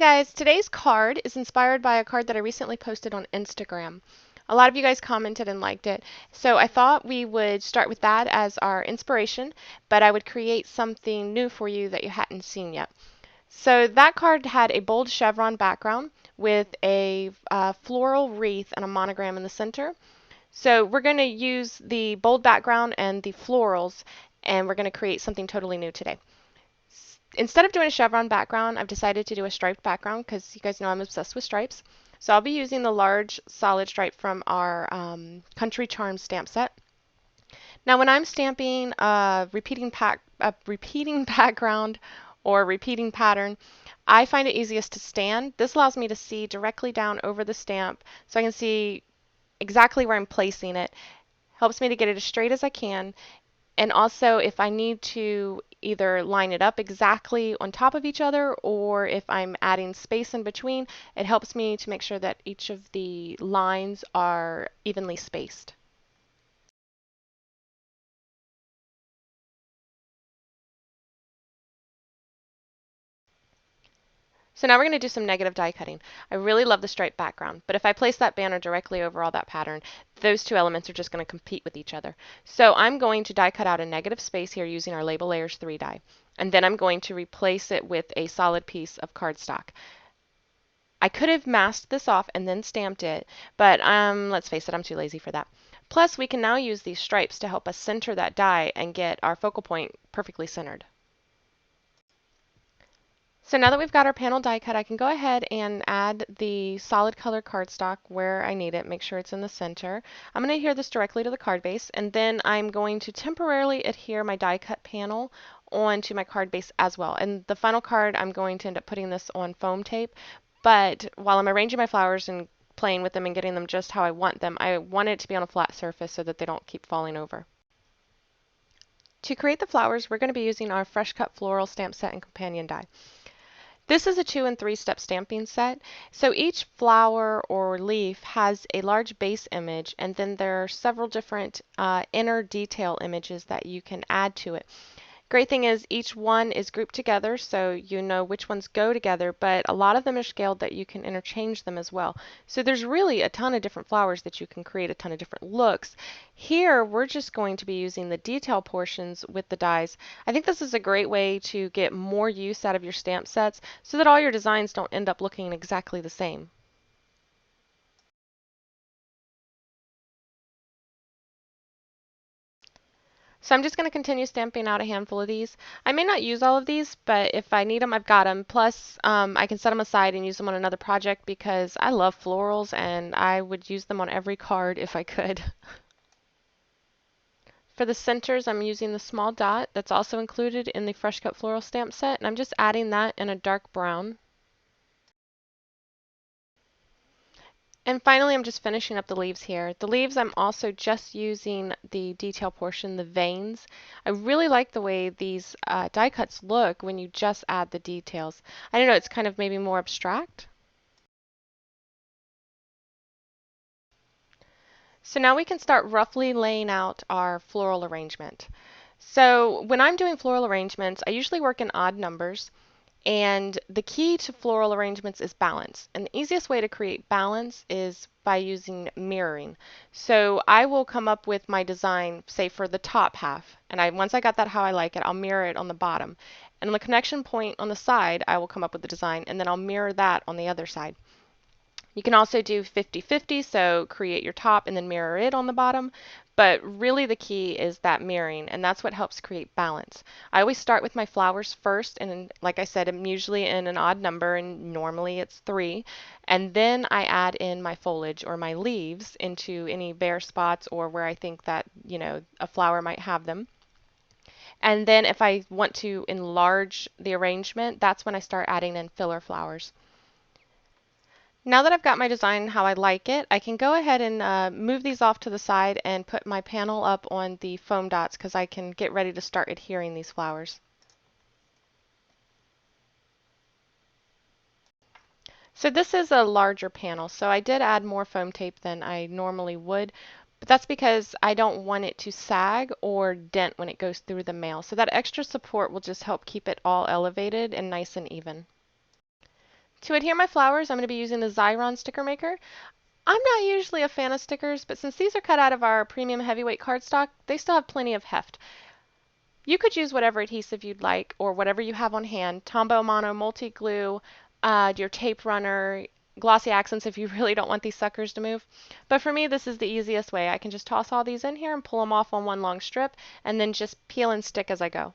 guys, today's card is inspired by a card that I recently posted on Instagram. A lot of you guys commented and liked it, so I thought we would start with that as our inspiration, but I would create something new for you that you hadn't seen yet. So that card had a bold chevron background with a floral wreath and a monogram in the center. So we're going to use the bold background and the florals, and we're going to create something totally new today. Instead of doing a chevron background, I've decided to do a striped background because you guys know I'm obsessed with stripes. So I'll be using the large solid stripe from our Country Charms stamp set. Now when I'm stamping a repeating background or repeating pattern, I find it easiest to stand. This allows me to see directly down over the stamp so I can see exactly where I'm placing it. Helps me to get it as straight as I can. And also, if I need to either line it up exactly on top of each other, or if I'm adding space in between, it helps me to make sure that each of the lines are evenly spaced. So now we're going to do some negative die cutting. I really love the striped background, but if I place that banner directly over all that pattern, those two elements are just going to compete with each other. So I'm going to die cut out a negative space here using our Label Layers 3 die, and then I'm going to replace it with a solid piece of cardstock. I could have masked this off and then stamped it, but let's face it, I'm too lazy for that. Plus, we can now use these stripes to help us center that die and get our focal point perfectly centered. So now that we've got our panel die cut, I can go ahead and add the solid color cardstock where I need it, make sure it's in the center. I'm going to adhere this directly to the card base, and then I'm going to temporarily adhere my die cut panel onto my card base as well. And the final card, I'm going to end up putting this on foam tape, but while I'm arranging my flowers and playing with them and getting them just how I want them, I want it to be on a flat surface so that they don't keep falling over. To create the flowers, we're going to be using our Fresh Cut Floral stamp set and companion die. This is a 2- and 3-step stamping set, so each flower or leaf has a large base image, and then there are several different inner detail images that you can add to it. Great thing is each one is grouped together so you know which ones go together, but a lot of them are scaled that you can interchange them as well. So there's really a ton of different flowers that you can create, a ton of different looks. Here we're just going to be using the detail portions with the dies. I think this is a great way to get more use out of your stamp sets so that all your designs don't end up looking exactly the same. So I'm just going to continue stamping out a handful of these. I may not use all of these, but if I need them, I've got them. Plus, I can set them aside and use them on another project because I love florals and I would use them on every card if I could. For the centers, I'm using the small dot that's also included in the Fresh Cut Floral stamp set, and I'm just adding that in a dark brown. And finally, I'm just finishing up the leaves here. The leaves, I'm also just using the detail portion, the veins. I really like the way these die cuts look when you just add the details. I don't know, it's kind of maybe more abstract. So now we can start roughly laying out our floral arrangement. So when I'm doing floral arrangements, I usually work in odd numbers. And the key to floral arrangements is balance. And the easiest way to create balance is by using mirroring. So I will come up with my design, say for the top half, and once I got that how I like it, I'll mirror it on the bottom. And on the connection point on the side, I will come up with the design, and then I'll mirror that on the other side. You can also do 50-50, so create your top and then mirror it on the bottom. But really the key is that mirroring, and that's what helps create balance. I always start with my flowers first, and like I said, I'm usually in an odd number, and normally it's 3. And then I add in my foliage or my leaves into any bare spots or where I think that, a flower might have them. And then if I want to enlarge the arrangement, that's when I start adding in filler flowers. Now that I've got my design how I like it, I can go ahead and move these off to the side and put my panel up on the foam dots because I can get ready to start adhering these flowers. So this is a larger panel, so I did add more foam tape than I normally would, but that's because I don't want it to sag or dent when it goes through the mail. So that extra support will just help keep it all elevated and nice and even. To adhere my flowers, I'm going to be using the Xyron sticker maker. I'm not usually a fan of stickers, but since these are cut out of our premium heavyweight cardstock, they still have plenty of heft. You could use whatever adhesive you'd like or whatever you have on hand. Tombow Mono, multi-glue, your tape runner, glossy accents if you really don't want these suckers to move. But for me, this is the easiest way. I can just toss all these in here and pull them off on one long strip and then just peel and stick as I go.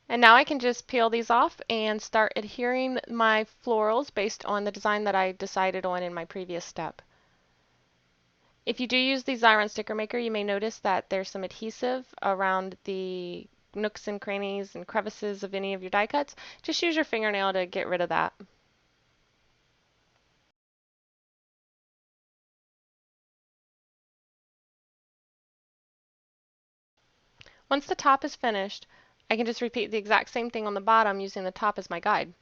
And now I can just peel these off and start adhering my florals based on the design that I decided on in my previous step. If you do use the Xyron sticker maker, you may notice that there's some adhesive around the nooks and crannies and crevices of any of your die cuts. Just use your fingernail to get rid of that. Once the top is finished, I can just repeat the exact same thing on the bottom using the top as my guide.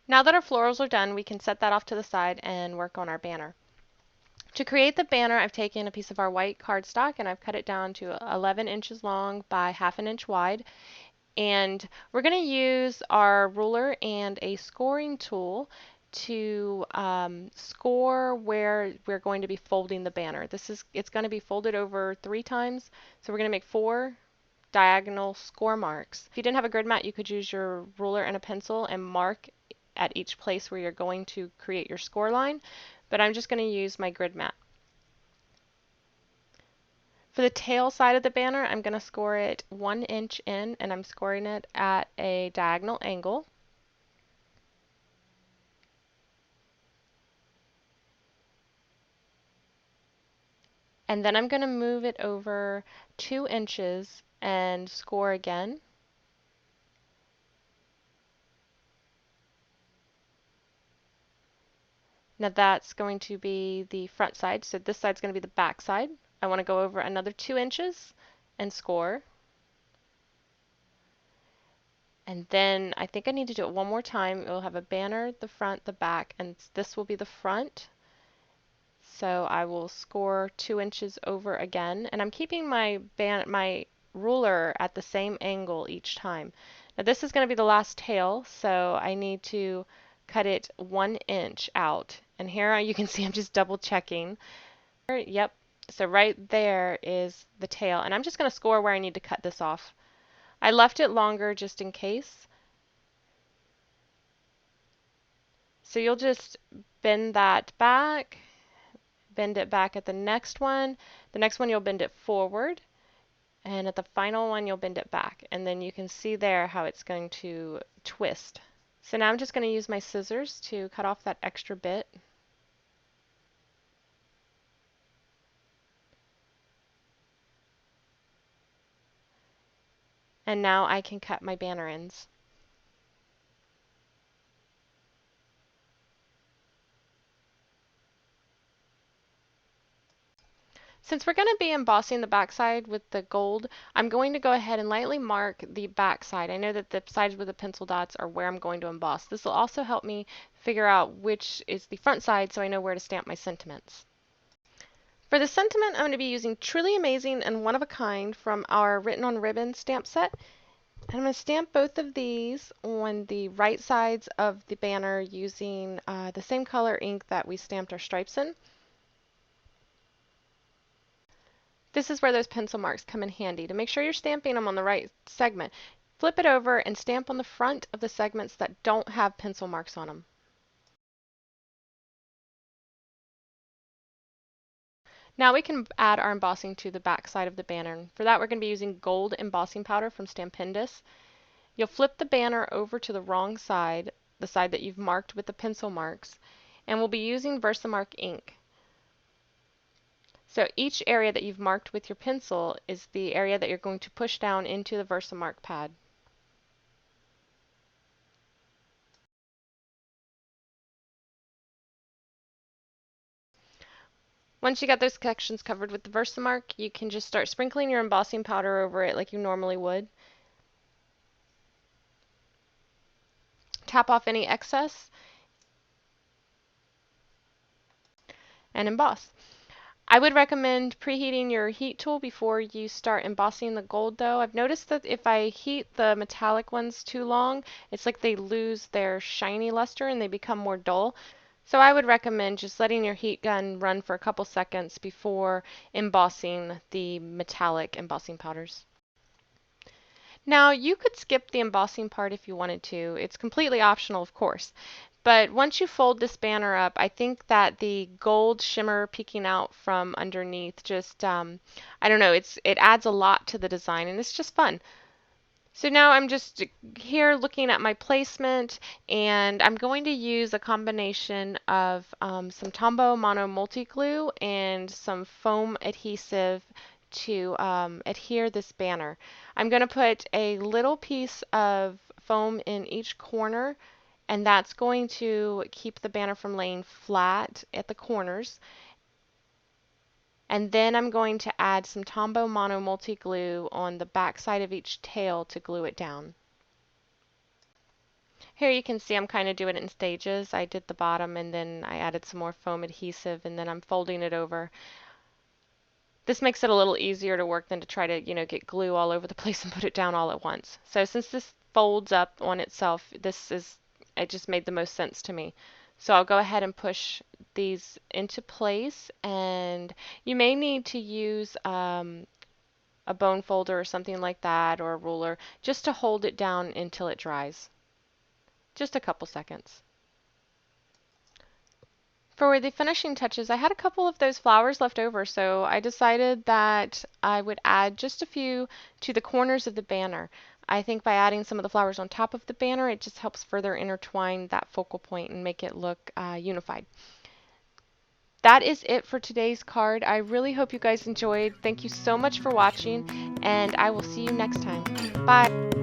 Now that our florals are done, we can set that off to the side and work on our banner. To create the banner, I've taken a piece of our white cardstock and I've cut it down to 11 inches long by half an inch wide. And we're going to use our ruler and a scoring tool to score where we're going to be folding the banner. It's going to be folded over 3 times, so we're going to make 4 diagonal score marks. If you didn't have a grid mat, you could use your ruler and a pencil and mark at each place where you're going to create your score line, but I'm just going to use my grid mat. For the tail side of the banner, I'm going to score it 1 inch in, and I'm scoring it at a diagonal angle. And then I'm going to move it over 2 inches and score again. Now that's going to be the front side, so this side's going to be the back side. I want to go over another 2 inches and score. And then I think I need to do it one more time. It will have a banner, the front, the back, and this will be the front. So I will score 2 inches over again, and I'm keeping my ruler at the same angle each time. Now this is going to be the last tail, so I need to cut it 1 inch out. And here you can see I'm just double checking. Yep, so right there is the tail, and I'm just going to score where I need to cut this off. I left it longer just in case. So you'll just bend that back, bend it back at the next one. The next one you'll bend it forward, and at the final one you'll bend it back. And then you can see there how it's going to twist. So now I'm just going to use my scissors to cut off that extra bit. And now I can cut my banner ends. Since we're going to be embossing the backside with the gold, I'm going to go ahead and lightly mark the backside. I know that the sides with the pencil dots are where I'm going to emboss. This will also help me figure out which is the front side so I know where to stamp my sentiments. For the sentiment, I'm going to be using Truly Amazing and One of a Kind from our Written on Ribbon stamp set. And I'm going to stamp both of these on the right sides of the banner using the same color ink that we stamped our stripes in. This is where those pencil marks come in handy. To make sure you're stamping them on the right segment, flip it over and stamp on the front of the segments that don't have pencil marks on them. Now we can add our embossing to the back side of the banner. For that, we're going to be using gold embossing powder from Stampendous. You'll flip the banner over to the wrong side, the side that you've marked with the pencil marks, and we'll be using Versamark ink. So each area that you've marked with your pencil is the area that you're going to push down into the Versamark pad. Once you got those sections covered with the Versamark, you can just start sprinkling your embossing powder over it like you normally would. Tap off any excess and emboss. I would recommend preheating your heat tool before you start embossing the gold though. I've noticed that if I heat the metallic ones too long, it's like they lose their shiny luster and they become more dull. So I would recommend just letting your heat gun run for a couple seconds before embossing the metallic embossing powders. Now, you could skip the embossing part if you wanted to. It's completely optional, of course. But once you fold this banner up, I think that the gold shimmer peeking out from underneath just, I don't know, it adds a lot to the design and it's just fun. So now I'm just here looking at my placement, and I'm going to use a combination of some Tombow Mono Multi Glue and some foam adhesive to adhere this banner. I'm going to put a little piece of foam in each corner, and that's going to keep the banner from laying flat at the corners. And then I'm going to add some Tombow Mono Multi Glue on the back side of each tail to glue it down. Here you can see I'm kind of doing it in stages. I did the bottom and then I added some more foam adhesive and then I'm folding it over. This makes it a little easier to work than to try to, get glue all over the place and put it down all at once. So since this folds up on itself, it just made the most sense to me. So I'll go ahead and push these into place, and you may need to use a bone folder or something like that, or a ruler, just to hold it down until it dries. Just a couple seconds. For the finishing touches, I had a couple of those flowers left over, so I decided that I would add just a few to the corners of the banner. I think by adding some of the flowers on top of the banner, it just helps further intertwine that focal point and make it look unified. That is it for today's card. I really hope you guys enjoyed. Thank you so much for watching, and I will see you next time. Bye!